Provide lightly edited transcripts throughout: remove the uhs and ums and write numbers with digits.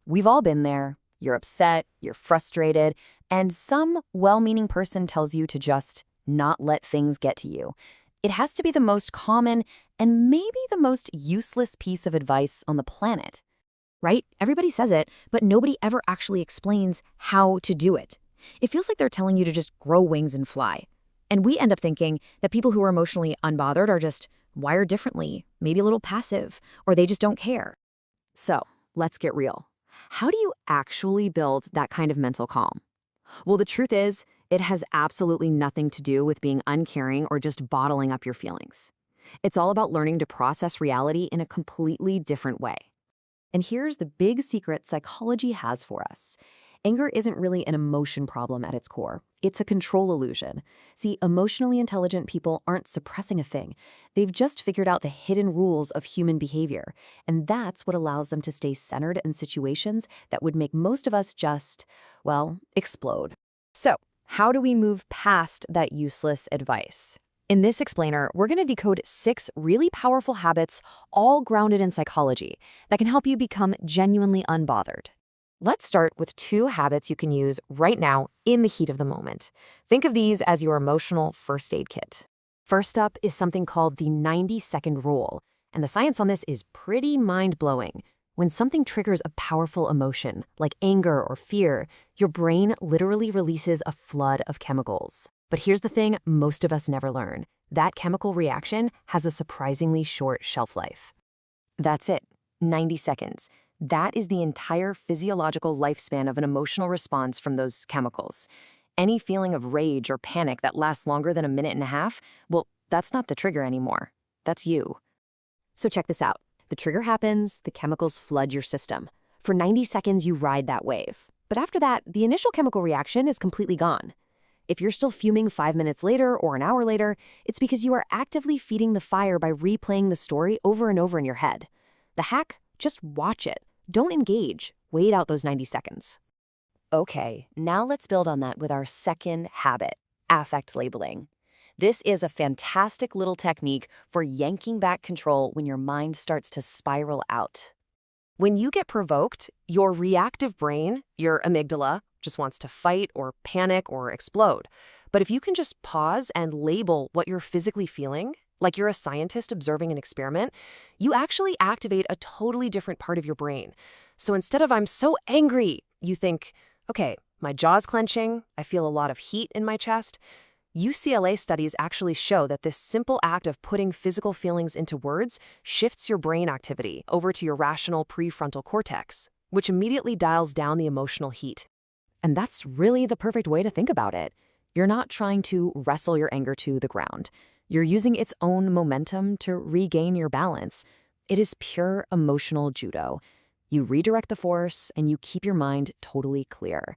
We've all been there. You're upset, you're frustrated, and some well-meaning person tells you to just not let things get to you. It has to be the most common and maybe the most useless piece of advice on the planet. Right? Everybody says it, but nobody ever actually explains how to do it. It feels like they're telling you to just grow wings and fly. And we end up thinking that people who are emotionally unbothered are just wired differently, maybe a little passive, or they just don't care. So, let's get real. How do you actually build that kind of mental calm? Well, the truth is, it has absolutely nothing to do with being uncaring or just bottling up your feelings. It's all about learning to process reality in a completely different way. And here's the big secret psychology has for us. Anger isn't really an emotion problem at its core. It's a control illusion. See, emotionally intelligent people aren't suppressing a thing. They've just figured out the hidden rules of human behavior. And that's what allows them to stay centered in situations that would make most of us just, well, explode. So, how do we move past that useless advice? In this explainer, we're going to decode 6 really powerful habits, all grounded in psychology, that can help you become genuinely unbothered. Let's start with 2 habits you can use right now in the heat of the moment. Think of these as your emotional first aid kit. First up is something called the 90-second rule, and the science on this is pretty mind-blowing. When something triggers a powerful emotion, like anger or fear, your brain literally releases a flood of chemicals. But here's the thing most of us never learn. That chemical reaction has a surprisingly short shelf life. That's it, 90 seconds. That is the entire physiological lifespan of an emotional response from those chemicals. Any feeling of rage or panic that lasts longer than a minute and a half, well, that's not the trigger anymore. That's you. So check this out. The trigger happens, the chemicals flood your system. For 90 seconds, you ride that wave. But after that, the initial chemical reaction is completely gone. If you're still fuming 5 minutes later or an hour later, it's because you are actively feeding the fire by replaying the story over and over in your head. The hack? Just watch it. Don't engage. Wait out those 90 seconds. Okay, now let's build on that with our second habit, affect labeling. This is a fantastic little technique for yanking back control when your mind starts to spiral out. When you get provoked, your reactive brain, your amygdala, just wants to fight or panic or explode. But if you can just pause and label what you're physically feeling, like you're a scientist observing an experiment, you actually activate a totally different part of your brain. So instead of "I'm so angry," you think, okay, my jaw's clenching, I feel a lot of heat in my chest. UCLA studies actually show that this simple act of putting physical feelings into words shifts your brain activity over to your rational prefrontal cortex, which immediately dials down the emotional heat. And that's really the perfect way to think about it. You're not trying to wrestle your anger to the ground. You're using its own momentum to regain your balance. It is pure emotional judo. You redirect the force and you keep your mind totally clear.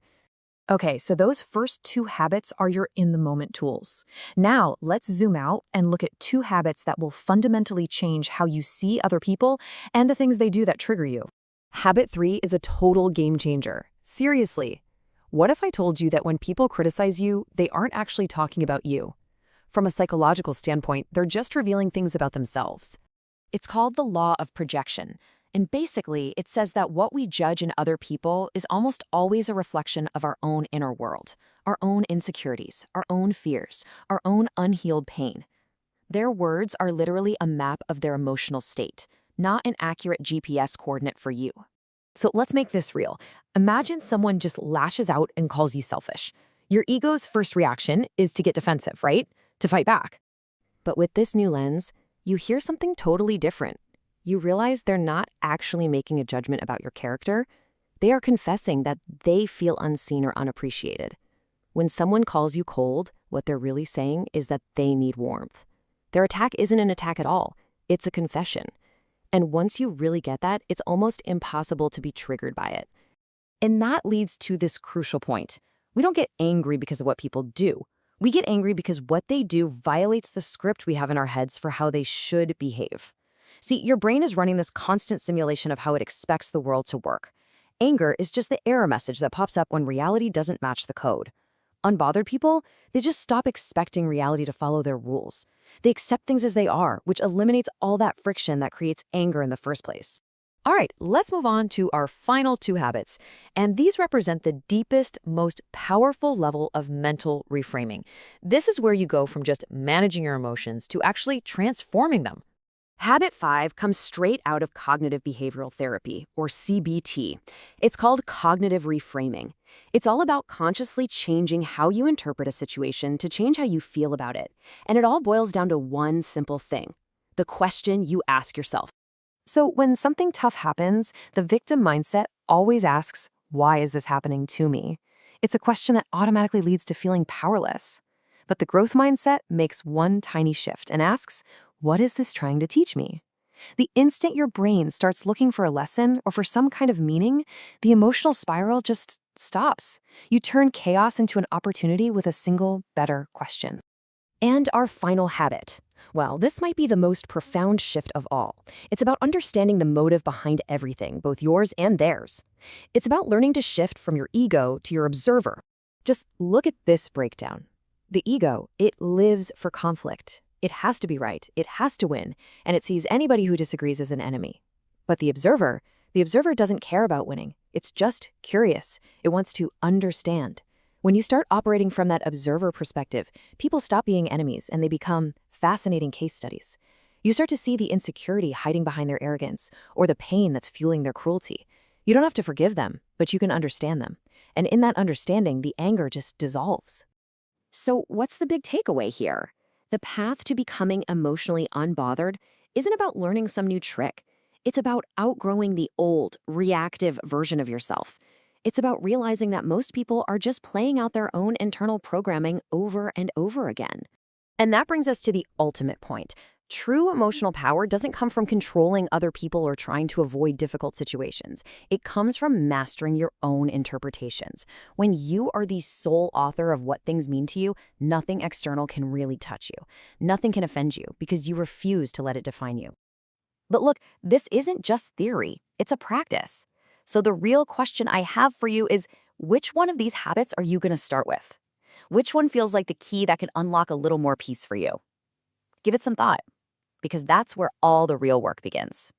Okay, so those first 2 habits are your in-the-moment tools. Now, let's zoom out and look at 2 habits that will fundamentally change how you see other people and the things they do that trigger you. Habit 3 is a total game changer. Seriously. What if I told you that when people criticize you, they aren't actually talking about you? From a psychological standpoint, they're just revealing things about themselves. It's called the law of projection. And basically, it says that what we judge in other people is almost always a reflection of our own inner world, our own insecurities, our own fears, our own unhealed pain. Their words are literally a map of their emotional state, not an accurate GPS coordinate for you. So let's make this real. Imagine someone just lashes out and calls you selfish. Your ego's first reaction is to get defensive, right? To fight back. But with this new lens, you hear something totally different. You realize they're not actually making a judgment about your character. They are confessing that they feel unseen or unappreciated. When someone calls you cold, what they're really saying is that they need warmth. Their attack isn't an attack at all. It's a confession. And once you really get that, it's almost impossible to be triggered by it. And that leads to this crucial point. We don't get angry because of what people do. We get angry because what they do violates the script we have in our heads for how they should behave. See, your brain is running this constant simulation of how it expects the world to work. Anger is just the error message that pops up when reality doesn't match the code. Unbothered people, they just stop expecting reality to follow their rules. They accept things as they are, which eliminates all that friction that creates anger in the first place. All right, let's move on to our final two habits. And these represent the deepest, most powerful level of mental reframing. This is where you go from just managing your emotions to actually transforming them. Habit 5 comes straight out of cognitive behavioral therapy, or CBT. It's called cognitive reframing. It's all about consciously changing how you interpret a situation to change how you feel about it. And it all boils down to one simple thing: the question you ask yourself. So when something tough happens, the victim mindset always asks, why is this happening to me? It's a question that automatically leads to feeling powerless. But the growth mindset makes one tiny shift and asks, what is this trying to teach me? The instant your brain starts looking for a lesson or for some kind of meaning, the emotional spiral just stops. You turn chaos into an opportunity with a single, better question. And our final habit. Well, this might be the most profound shift of all. It's about understanding the motive behind everything, both yours and theirs. It's about learning to shift from your ego to your observer. Just look at this breakdown. The ego, it lives for conflict. It has to be right, it has to win, and it sees anybody who disagrees as an enemy. But the observer doesn't care about winning. It's just curious. It wants to understand. When you start operating from that observer perspective, people stop being enemies and they become fascinating case studies. You start to see the insecurity hiding behind their arrogance or the pain that's fueling their cruelty. You don't have to forgive them, but you can understand them. And in that understanding, the anger just dissolves. So what's the big takeaway here? The path to becoming emotionally unbothered isn't about learning some new trick. It's about outgrowing the old, reactive version of yourself. It's about realizing that most people are just playing out their own internal programming over and over again. And that brings us to the ultimate point. True emotional power doesn't come from controlling other people or trying to avoid difficult situations. It comes from mastering your own interpretations. When you are the sole author of what things mean to you, nothing external can really touch you. Nothing can offend you because you refuse to let it define you. But look, this isn't just theory, it's a practice. So the real question I have for you is, which one of these habits are you going to start with? Which one feels like the key that can unlock a little more peace for you? Give it some thought, because that's where all the real work begins.